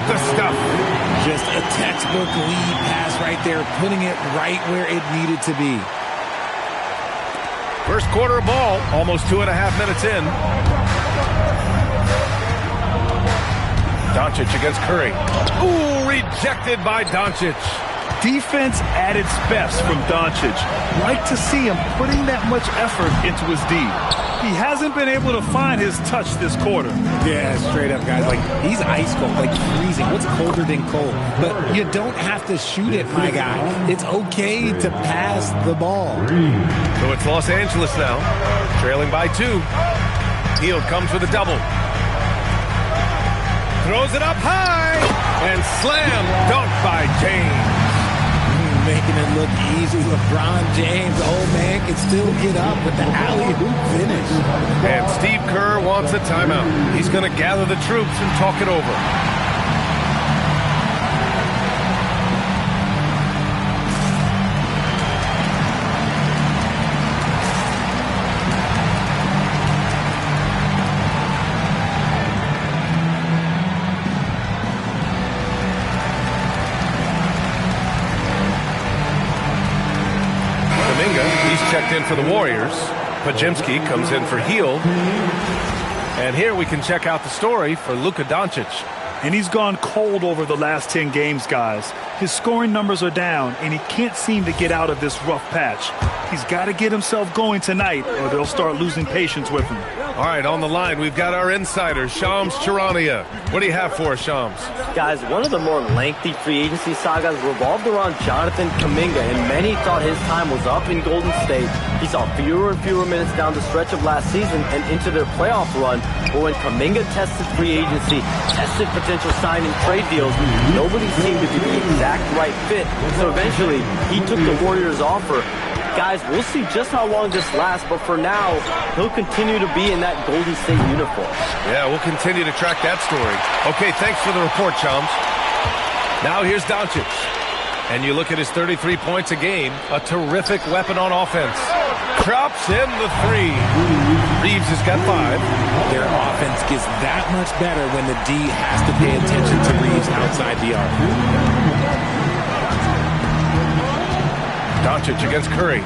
the stuff. Just a textbook lead pass right there, putting it right where it needed to be. First quarter ball, almost 2.5 minutes in. Doncic against Curry. Ooh, rejected by Doncic. Defense at its best from Doncic. Like to see him putting that much effort into his D. He hasn't been able to find his touch this quarter. Yeah, straight up, guys. Like, he's ice cold, like freezing. What's colder than cold? But you don't have to shoot it, my guy. It's okay to pass the ball. So it's Los Angeles now, trailing by 2. Hield comes with a double. Throws it up high, and slam dunk by James. Making it look easy. LeBron James, the old man, can still get up with the alley-oop finish. And Steve Kerr wants a timeout. He's going to gather the troops and talk it over. He's checked in for the Warriors. Pajemski comes in for Hield. And here we can check out the story for Luka Doncic. And he's gone cold over the last 10 games, guys. His scoring numbers are down, and he can't seem to get out of this rough patch. He's got to get himself going tonight, or they'll start losing patience with him. All right, on the line, we've got our insider, Shams Charania. What do you have for us, Shams? Guys, one of the more lengthy free agency sagas revolved around Jonathan Kuminga, and many thought his time was up in Golden State. He saw fewer and fewer minutes down the stretch of last season and into their playoff run. But when Kuminga tested free agency, tested potential signing trade deals, nobody seemed to be the exact right fit. So eventually, he took the Warriors' offer. Guys, we'll see just how long this lasts, but for now, he'll continue to be in that Golden State uniform. Yeah, we'll continue to track that story. Okay, thanks for the report, Shams. Now here's Doncic. And you look at his 33 points a game, a terrific weapon on offense. Drops in the 3. Reeves has got 5. Their offense gets that much better when the D has to pay attention to Reeves outside the arc. Doncic against Curry.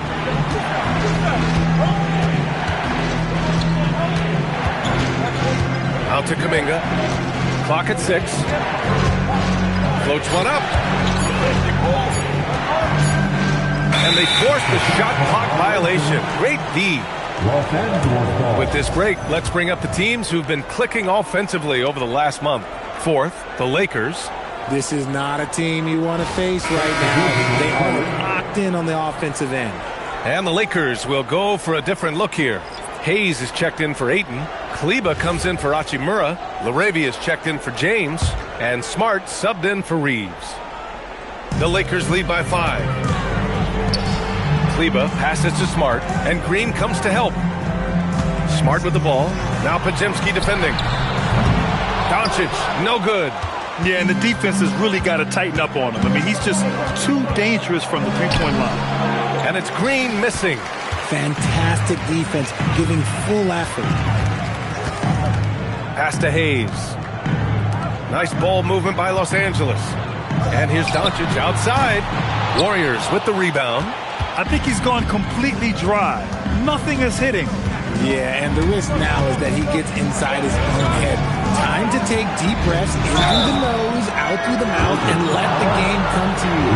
Out to Kuminga. Clock at 6. Floats one up. And they force the shot clock violation. Great D. With this break, let's bring up the teams who've been clicking offensively over the last month. Fourth, the Lakers. This is not a team you want to face right now. They are locked in on the offensive end. And the Lakers will go for a different look here. Hayes is checked in for Ayton. Kleba comes in for Hachimura. Laravia is checked in for James. And Smart subbed in for Reeves. The Lakers lead by 5. Kleba passes to Smart, and Green comes to help. Smart with the ball. Now Pajemski defending. Doncic, no good. Yeah, and the defense has really got to tighten up on him. I mean, he's just too dangerous from the three-point line. And it's Green missing. Fantastic defense, giving full effort. Pass to Hayes. Nice ball movement by Los Angeles. And here's Doncic outside. Warriors with the rebound. I think he's gone completely dry. Nothing is hitting. Yeah, and the risk now is that he gets inside his own head. Time to take deep breaths in through the nose, out through the mouth, and let the game come to you.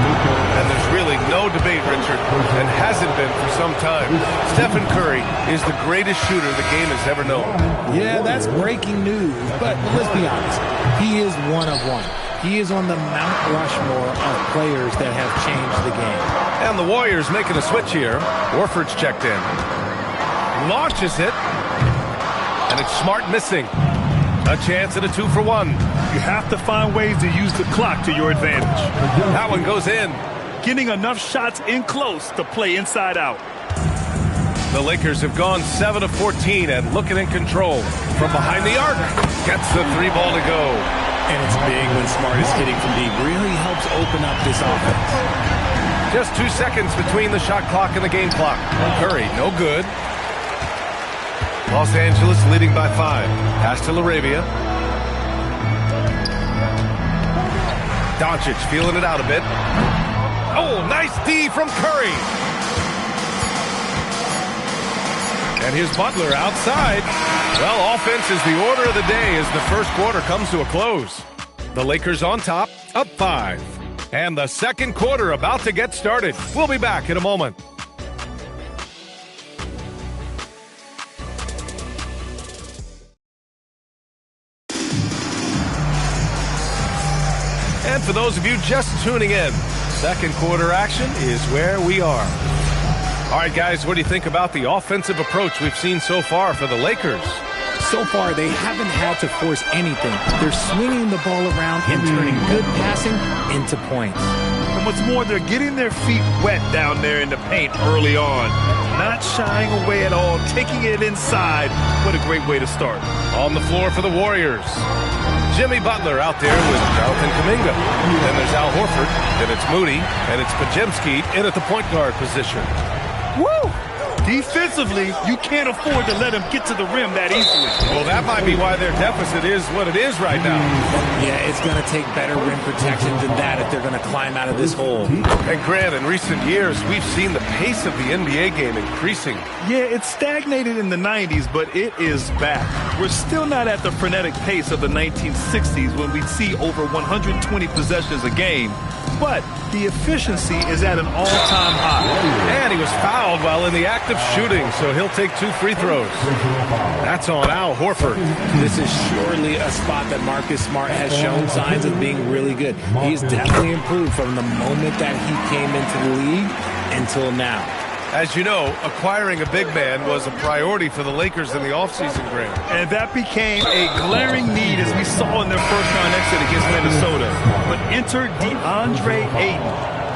And there's really no debate, Richard, and hasn't been for some time. Stephen Curry is the greatest shooter the game has ever known. Yeah, that's breaking news, but let's be honest. He is one of one. He is on the Mount Rushmore of players that have changed the game. And the Warriors making a switch here. Warford's checked in. Launches it. And it's Smart missing. A chance at a 2-for-1. You have to find ways to use the clock to your advantage. That one goes in. Getting enough shots in close to play inside out. The Lakers have gone 7 of 14 and looking in control. From behind the arc, gets the 3 ball to go. And it's big when Smart is hitting from deep. Really helps open up this offense. Just 2 seconds between the shot clock and the game clock. Curry, no good. Los Angeles leading by 5. Pass to Laravia. Doncic feeling it out a bit. Oh, nice D from Curry. And here's Butler outside. Well, offense is the order of the day as the first quarter comes to a close. The Lakers on top, up 5. And the second quarter about to get started. We'll be back in a moment. And for those of you just tuning in, second quarter action is where we are. All right, guys, what do you think about the offensive approach we've seen so far for the Lakers? So far, they haven't had to force anything. They're swinging the ball around and turning good passing into points. And what's more, they're getting their feet wet down there in the paint early on. Not shying away at all, taking it inside. What a great way to start. On the floor for the Warriors, Jimmy Butler out there with Jonathan Kuminga. Then there's Al Horford, then it's Moody, and it's Podziemski in at the point guard position. Woo! Defensively, you can't afford to let him get to the rim that easily. Well, that might be why their deficit is what it is right now. Yeah, it's going to take better rim protection than that if they're going to climb out of this hole. And Grant, in recent years, we've seen the pace of the NBA game increasing. Yeah, it stagnated in the 90s, but it is back. We're still not at the frenetic pace of the 1960s when we'd see over 120 possessions a game. But the efficiency is at an all-time high. And he was fouled while in the act of shooting, so he'll take 2 free throws. That's on Al Horford. This is surely a spot that Marcus Smart has shown signs of being really good. He's definitely improved from the moment that he came into the league until now. As you know, acquiring a big man was a priority for the Lakers in the offseason, Grant. And that became a glaring need as we saw in their first-round exit against Minnesota. But enter DeAndre Ayton,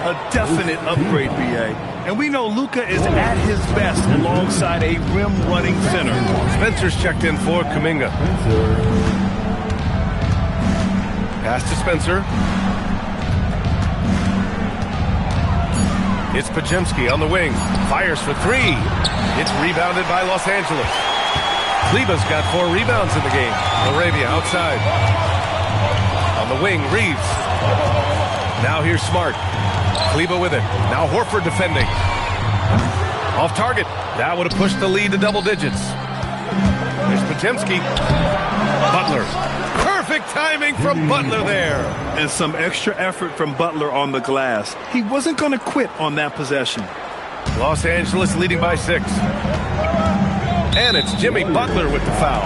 a definite upgrade, B.A. And we know Luka is at his best alongside a rim-running center. Spencer's checked in for Kuminga. Pass to Spencer. It's Podziemski on the wing. Fires for 3. It's rebounded by Los Angeles. Kleba's got 4 rebounds in the game. Laravia outside. On the wing, Reeves. Now here's Smart. Kleba with it. Now Horford defending. Off target. That would have pushed the lead to double digits. There's Podziemski. Butler. Perfect timing from Butler there. And some extra effort from Butler on the glass. He wasn't going to quit on that possession. Los Angeles leading by 6. And it's Jimmy Butler with the foul.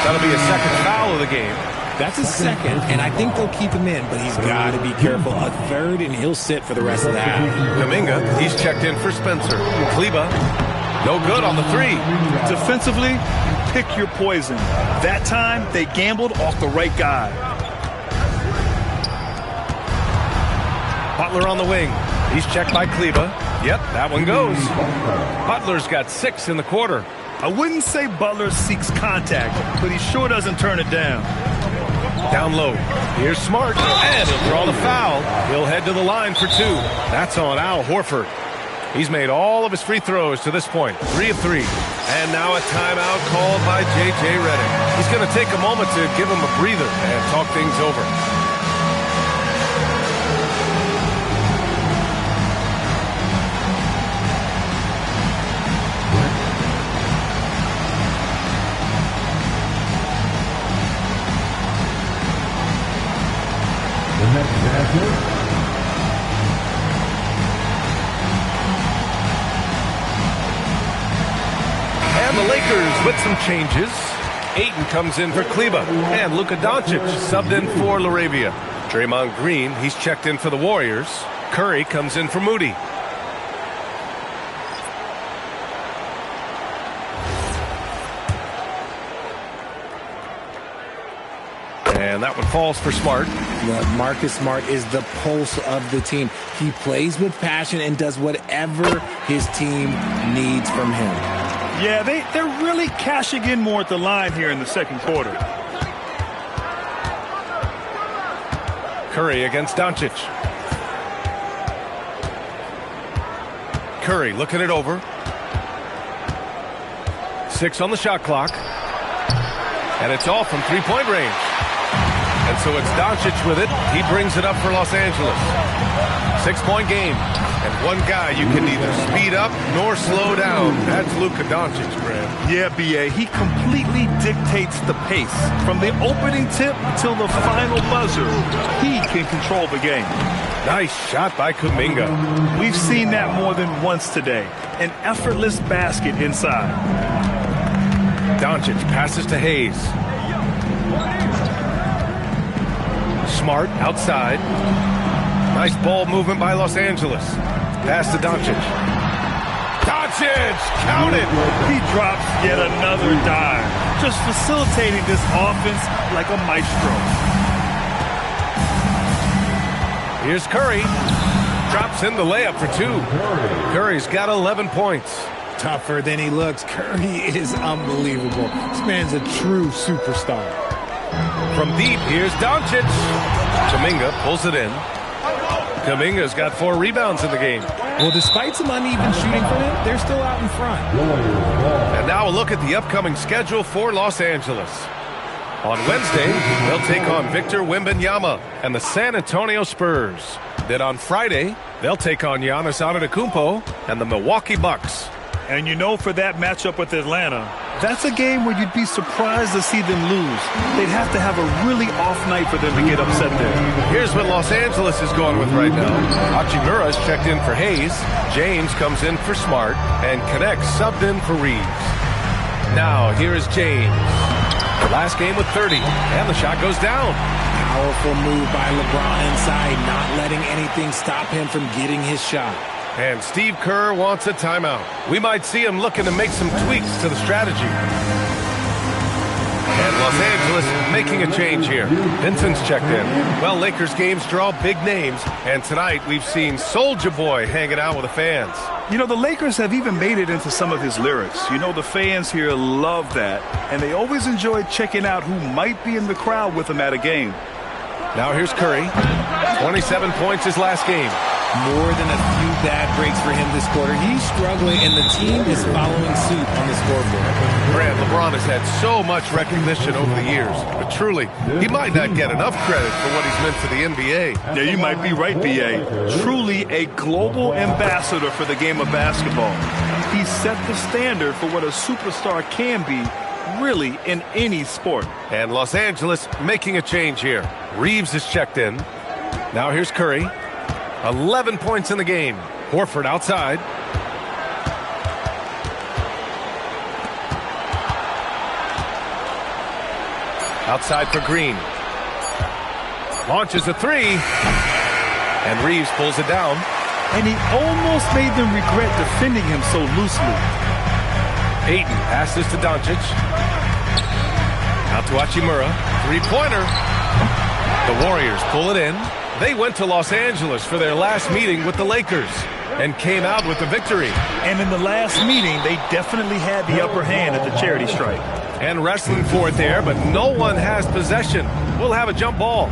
That'll be a second foul of the game. That's a second, and I think they'll keep him in, but he's got to be careful. A third, and he'll sit for the rest of the half. Kuminga, he's checked in for Spencer. Kleba, no good on the 3. Defensively, pick your poison. That time, they gambled off the right guy. Butler on the wing. He's checked by Kleba. Yep, that one goes. Butler's got 6 in the quarter. I wouldn't say Butler seeks contact, but he sure doesn't turn it down. Down low. Here's Smart. And he'll draw the foul. He'll head to the line for 2. That's on Al Horford. He's made all of his free throws to this point. 3 of 3. And now a timeout called by J.J. Redick. He's going to take a moment to give him a breather and talk things over. And the Lakers with some changes. Ayton comes in for Kleba. And Luka Doncic subbed in for Laravia. Draymond Green, he's checked in for the Warriors. Curry comes in for Moody. And that one falls for Smart. Marcus Smart is the pulse of the team. He plays with passion and does whatever his team needs from him. Yeah, they're really cashing in more at the line here in the second quarter. Curry against Doncic. Curry looking it over. 6 on the shot clock. And it's off from 3-point range. And so it's Doncic with it. He brings it up for Los Angeles. 6-point game. And one guy you can neither speed up nor slow down. That's Luka Doncic, Grant. Yeah, B.A. He completely dictates the pace. From the opening tip till the final buzzer, he can control the game. Nice shot by Kuminga. We've seen that more than once today. An effortless basket inside. Doncic passes to Hayes. Smart outside. Nice ball movement by Los Angeles. Pass to Doncic. Doncic! Count it! He drops yet another dime. Just facilitating this offense like a maestro. Here's Curry. Drops in the layup for 2. Curry's got 11 points. Tougher than he looks. Curry is unbelievable. This man's a true superstar. From deep, here's Doncic. Kuminga pulls it in. Kuminga's got 4 rebounds in the game. Well, despite some uneven shooting from him, they're still out in front. And now a look at the upcoming schedule for Los Angeles. On Wednesday, they'll take on Victor Wembanyama and the San Antonio Spurs. Then on Friday, they'll take on Giannis Antetokounmpo and the Milwaukee Bucks. And you know, for that matchup with Atlanta, that's a game where you'd be surprised to see them lose. They'd have to have a really off night for them to get upset there. Here's what Los Angeles is going with right now. Hachimura's checked in for Hayes. James comes in for Smart. And Connect subbed in for Reeves. Now, here is James. Last game with 30. And the shot goes down. Powerful move by LeBron inside, not letting anything stop him from getting his shot. And Steve Kerr wants a timeout. We might see him looking to make some tweaks to the strategy. And Los Angeles making a change here. Vincent's checked in. Well, Lakers games draw big names. And tonight we've seen Soulja Boy hanging out with the fans. You know, the Lakers have even made it into some of his lyrics. You know, the fans here love that. And they always enjoy checking out who might be in the crowd with him at a game. Now here's Curry. 27 points his last game. More than a few bad breaks for him this quarter. He's struggling, and the team is following suit on the scoreboard. Brad, LeBron has had so much recognition over the years, but truly, he might not get enough credit for what he's meant to the NBA. Yeah, you might be right, B.A. Truly a global ambassador for the game of basketball. He set the standard for what a superstar can be, really, in any sport. And Los Angeles making a change here. Reeves is checked in. Now here's Curry. 11 points in the game. Horford outside. Outside for Green. Launches a 3. And Reeves pulls it down. And he almost made them regret defending him so loosely. Ayton passes to Doncic. Out to Hachimura. 3-pointer. The Warriors pull it in. They went to Los Angeles for their last meeting with the Lakers and came out with the victory. And in the last meeting, they definitely had the upper hand at the charity stripe. And wrestling for it there, but no one has possession. We'll have a jump ball.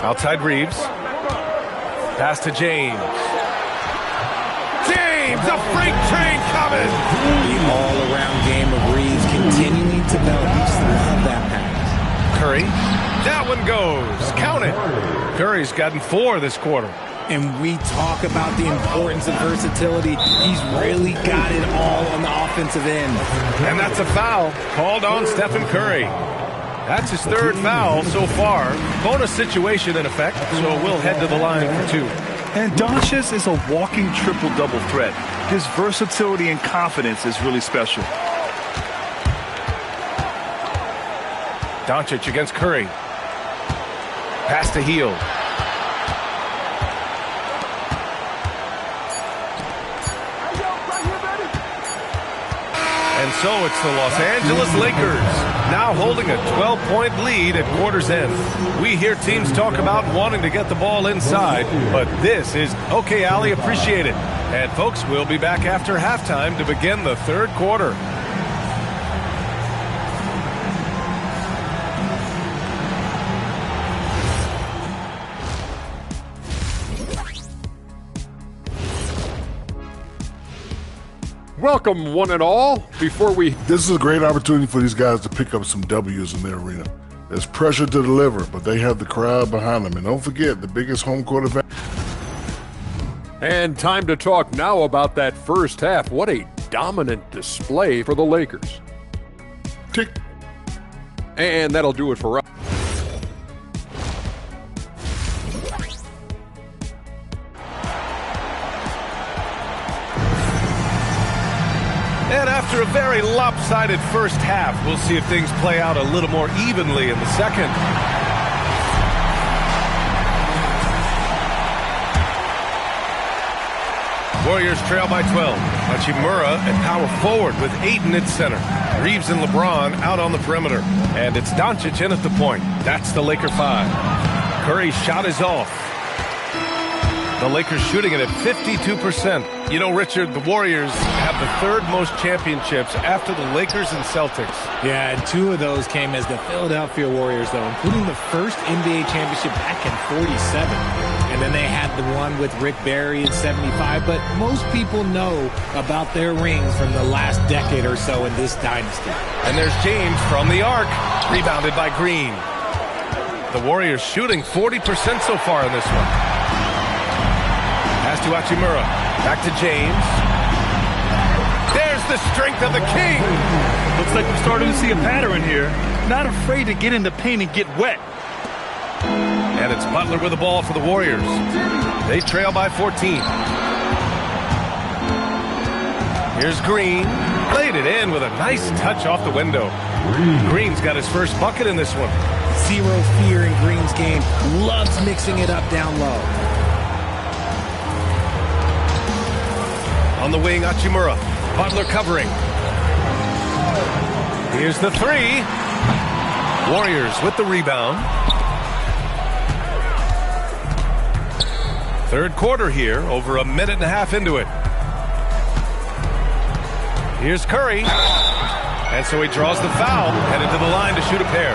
Outside Reeves. Pass to James. James, a freight train coming! The all-around game of Reeves continuing to develop. You just love that pass. Curry. That one goes. Count it. Curry's gotten 4 this quarter. And we talk about the importance of versatility. He's really got it all on the offensive end. And that's a foul called on Stephen Curry. That's his 3rd foul so far. Bonus situation in effect, so we'll head to the line for 2. And Doncic is a walking triple-double threat. His versatility and confidence is really special. Doncic against Curry. Pass to Hield. And so it's the Los Angeles Lakers, now holding a 12-point lead at quarter's end. We hear teams talk about wanting to get the ball inside, but this is okay, Ali, appreciate it. And folks, we'll be back after halftime to begin the 3rd quarter. Welcome, one and all. This is a great opportunity for these guys to pick up some W's in their arena. There's pressure to deliver, but they have the crowd behind them. And don't forget, the biggest home court advantage. And time to talk now about that first half. What a dominant display for the Lakers. Tick. And that'll do it for us. And after a very lopsided first half, we'll see if things play out a little more evenly in the second. Warriors trail by 12. Hachimura at power forward with Ayton at center. Reeves and LeBron out on the perimeter. And it's Doncic in at the point. That's the Laker 5. Curry's shot is off. The Lakers shooting it at 52%. You know, Richard, the Warriors have the third most championships after the Lakers and Celtics. Yeah, and 2 of those came as the Philadelphia Warriors, though, including the first NBA championship back in 47. And then they had the one with Rick Barry in 75. But most people know about their rings from the last decade or so in this dynasty. And there's James from the arc, rebounded by Green. The Warriors shooting 40% so far in this one. Pass to Hachimura. Back to James. There's the strength of the King. Looks like we're starting to see a pattern here. Not afraid to get in the paint and get wet. And it's Butler with the ball for the Warriors. They trail by 14. Here's Green. Laid it in with a nice touch off the window. Green's got his first bucket in this one. Zero fear in Green's game. Loves mixing it up down low. On the wing, Hachimura. Butler covering. Here's the 3. Warriors with the rebound. Third quarter here, over a minute and a half into it. Here's Curry. And so he draws the foul, headed to the line to shoot a pair.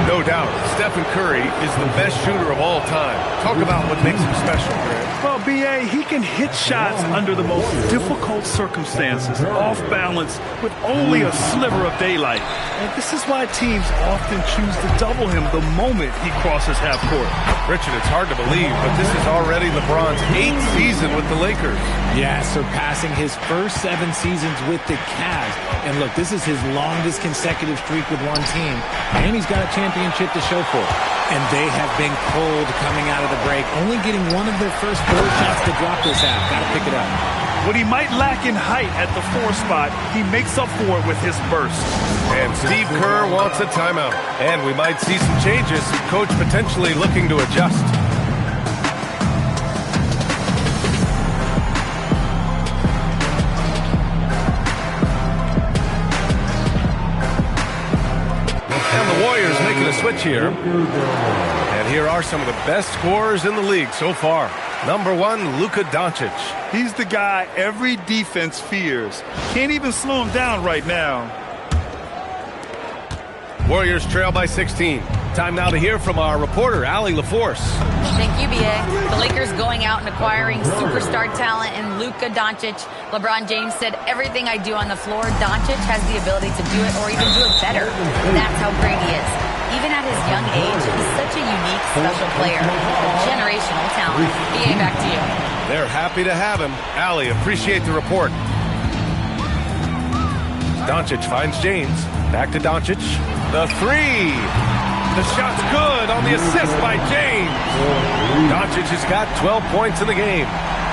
No doubt, Stephen Curry is the best shooter of all time. Talk about what makes him special, Grant. Well, B.A., he can hit shots under the most difficult circumstances, off balance, with only a sliver of daylight. And this is why teams often choose to double him the moment he crosses half court. Richard, it's hard to believe, but this is already LeBron's 8th season with the Lakers. Yeah, surpassing his first 7 seasons with the Cavs. And look, this is his longest consecutive streak with one team. And he's got a championship to show for it. And they have been cold coming out of the break, only getting one of their first 4 shots to drop this half. Got to pick it up. What he might lack in height at the 4 spot, he makes up for it with his burst. And Steve Kerr wants a timeout. And we might see some changes. Coach potentially looking to adjust. Warriors making a switch here. And here are some of the best scorers in the league so far. Number 1, Luka Doncic. He's the guy every defense fears. Can't even slow him down right now. Warriors trail by 16. Time now to hear from our reporter, Allie LaForce. Thank you, B.A. The Lakers going out and acquiring superstar talent in Luka Doncic. LeBron James said, everything I do on the floor, Doncic has the ability to do it or even do it better. That's how great he is. Even at his young age, he's such a unique, special player. A generational talent. B.A., back to you. They're happy to have him. Allie, appreciate the report. Doncic finds James. Back to Doncic. The 3. The shot's good on the assist by James. Doncic has got 12 points in the game.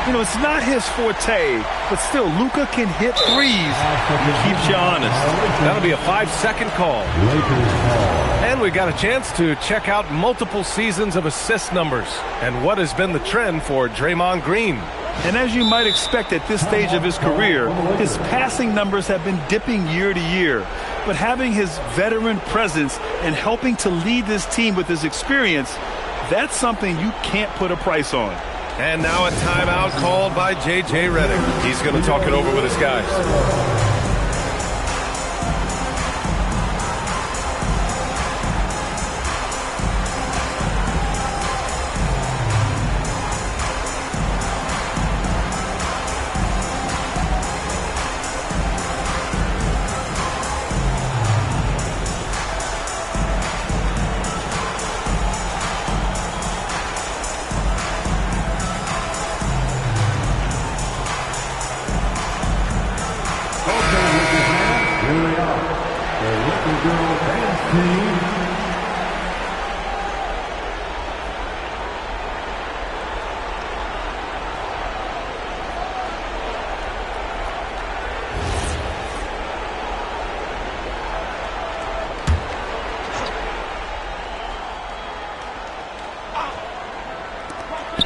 You know, it's not his forte, but still, Luka can hit threes. He keeps you honest. That'll be a 5-second call. And we got a chance to check out multiple seasons of assist numbers and what has been the trend for Draymond Green. And as you might expect at this stage of his career, his passing numbers have been dipping year to year. But having his veteran presence and helping to lead this team with his experience, that's something you can't put a price on. And now a timeout called by J.J. Redick. He's going to talk it over with his guys.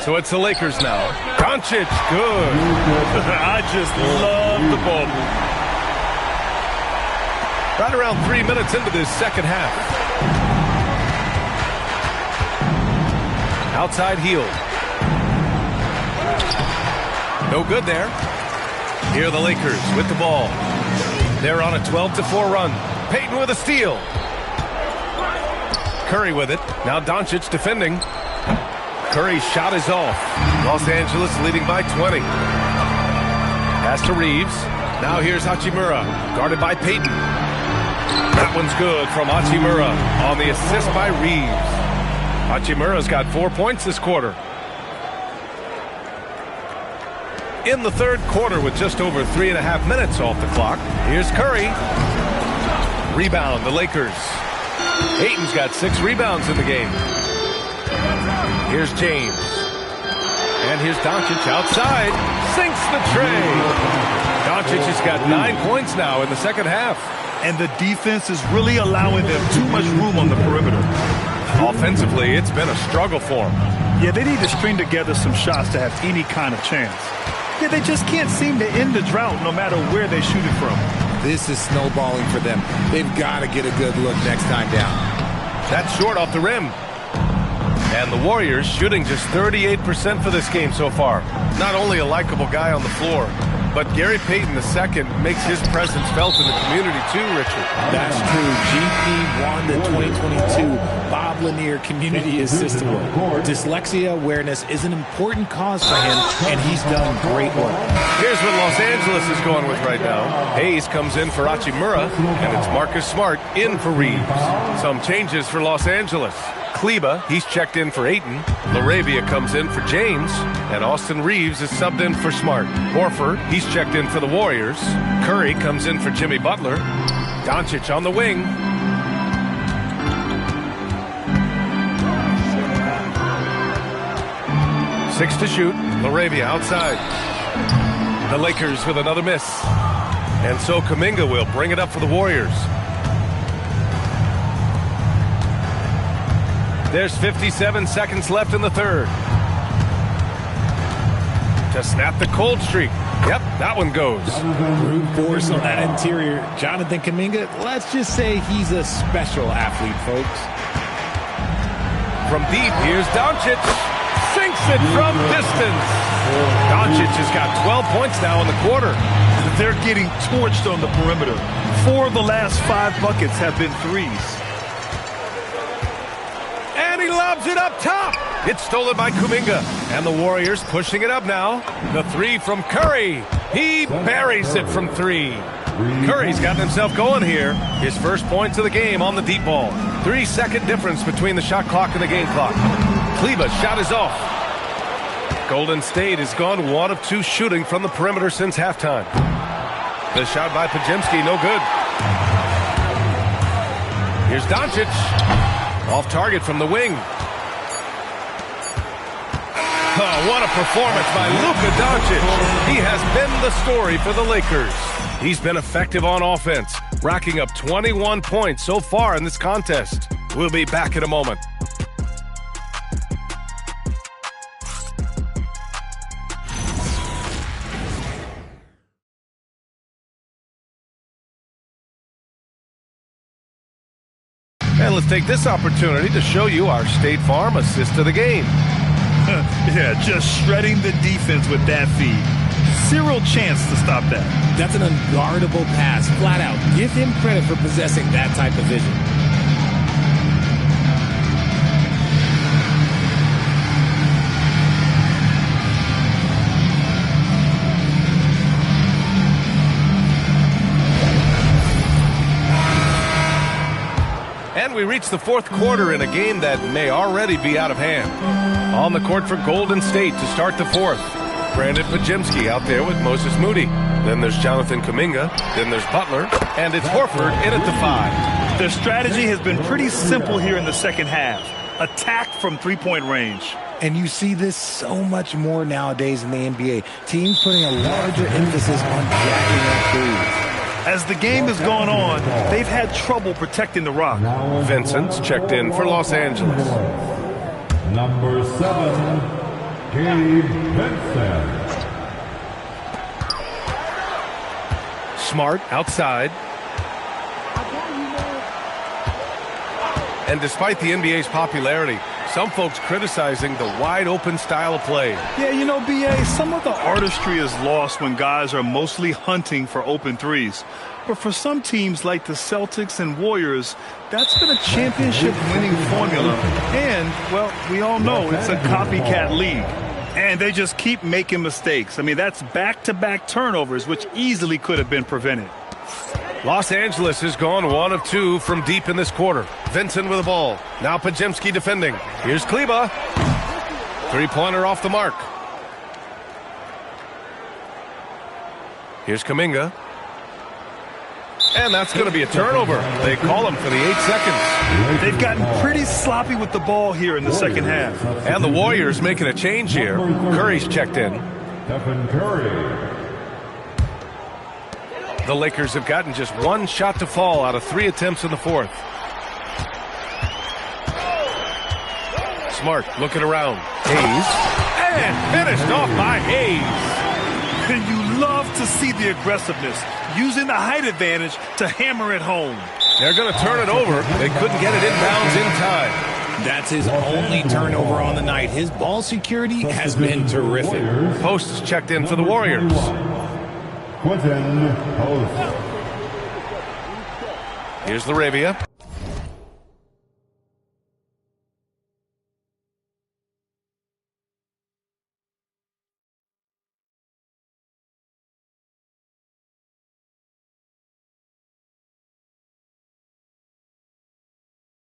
So it's the Lakers now. Doncic, good. I just love the ball. Right around 3 minutes into this second half. Outside heel. No good there. Here are the Lakers with the ball. They're on a 12-4 run. Payton with a steal. Curry with it. Now Doncic defending. Curry's shot is off. Los Angeles leading by 20. Pass to Reeves. Now here's Hachimura, guarded by Payton. That one's good from Hachimura on the assist by Reeves. Hachimura's got 4 points this quarter. In the third quarter with just over 3.5 minutes off the clock, here's Curry. Rebound, the Lakers. Payton's got 6 rebounds in the game. Here's James. And here's Doncic outside. Sinks the tray. Doncic has got 9 points now in the second half. And the defense is really allowing them too much room on the perimeter. Offensively, it's been a struggle for them. Yeah, they need to string together some shots to have any kind of chance. Yeah, they just can't seem to end the drought no matter where they shoot it from. This is snowballing for them. They've got to get a good look next time down. That's short off the rim. And the Warriors shooting just 38% for this game so far. Not only a likable guy on the floor, but Gary Payton II makes his presence felt in the community too, Richard. That's true. GP won the 2022 Bob Lanier Community Assist Award. Dyslexia awareness is an important cause for him, and he's done great work. Here's what Los Angeles is going with right now. Hayes comes in for Hachimura, and it's Marcus Smart in for Reeves. Some changes for Los Angeles. Kleba, he's checked in for Ayton. Laravia comes in for James. And Austin Reeves is subbed in for Smart. Horford, he's checked in for the Warriors. Curry comes in for Jimmy Butler. Doncic on the wing. Six to shoot. Laravia outside. The Lakers with another miss. And so Kuminga will bring it up for the Warriors. There's 57 seconds left in the third. To snap the cold streak. Yep, that one goes. Brute force on that interior. Jonathan Kuminga, let's just say he's a special athlete, folks. From deep, here's Doncic. Sinks it from distance. Doncic has got 12 points now in the quarter. They're getting torched on the perimeter. 4 of the last 5 buckets have been threes. He lobs it up top. It's stolen by Kuminga. And the Warriors pushing it up now. The three from Curry. He buries it from 3. Curry's gotten himself going here. His first points of the game on the deep ball. 3-second difference between the shot clock and the game clock. Kleba's shot is off. Golden State has gone 1 of 2 shooting from the perimeter since halftime. The shot by Podziemski, no good. Here's Doncic. Off target from the wing. Oh, what a performance by Luka Doncic. He has been the story for the Lakers. He's been effective on offense, racking up 21 points so far in this contest. We'll be back in a moment. And let's take this opportunity to show you our State Farm assist to the game. Yeah, just shredding the defense with that feed. Zero chance to stop that. That's an unguardable pass, flat out. Give him credit for possessing that type of vision. And we reach the fourth quarter in a game that may already be out of hand. On the court for Golden State to start the fourth. Brandon Podziemski out there with Moses Moody. Then there's Jonathan Kuminga. Then there's Butler. And it's Horford in at the 5. Their strategy has been pretty simple here in the second half. Attack from three-point range. And you see this so much more nowadays in the NBA. Teams putting a larger emphasis on jacking up threes. As the game has gone on, they've had trouble protecting the rock. Vincent's checked in for Los Angeles. Number 7, Gabe Vincent. Smart outside. And despite the NBA's popularity, some folks criticizing the wide-open style of play. Yeah, you know, B.A., some of the artistry is lost when guys are mostly hunting for open threes. But for some teams like the Celtics and Warriors, that's been a championship-winning formula. And, well, we all know it's a copycat league. And they just keep making mistakes. I mean, that's back-to-back turnovers, which easily could have been prevented. Los Angeles has gone 1 of 2 from deep in this quarter. Vincent with the ball. Now Podziemski defending. Here's Kleba. Three-pointer off the mark. Here's Kuminga. And that's going to be a turnover. They call him for the 8 seconds. They've gotten pretty sloppy with the ball here in the second half. And the Warriors making a change here. Curry's checked in. Stephen Curry. The Lakers have gotten just 1 shot to fall out of 3 attempts in the fourth. Smart looking around. Hayes. And finished off by Hayes. And you love to see the aggressiveness, using the height advantage to hammer it home. They're going to turn it over. They couldn't get it inbounds in time. That's his only turnover on the night. His ball security has been terrific. Post is checked in for the Warriors. Quentin Post. Here's LaRavia.